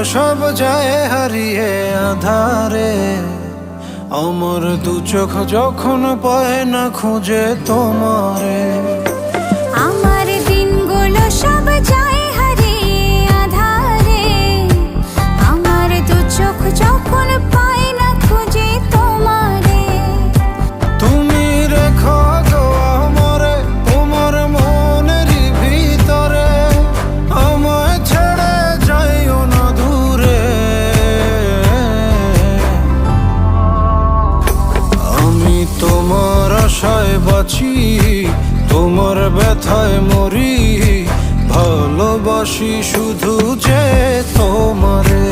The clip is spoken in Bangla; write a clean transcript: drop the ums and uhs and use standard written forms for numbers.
সব যায় হারিয়ে আধারে, আমার দু চোখ যখন পায় না খুঁজে তোমারে। আমার দিনগুলো সব যায় হারিয়ে আধারে, আমার দু চোখ যখন পায় না খুঁজে তোমারে। তুমি রেখো গো আমারে তোমার মনেরই ভিতরে, আমায় ছেড়ে যাইও না দূরে। আমি তোমার আশায় বাঁচি, তোমার ব্যথায় মরি, ভালোবাসি শুধু যে তোমারে।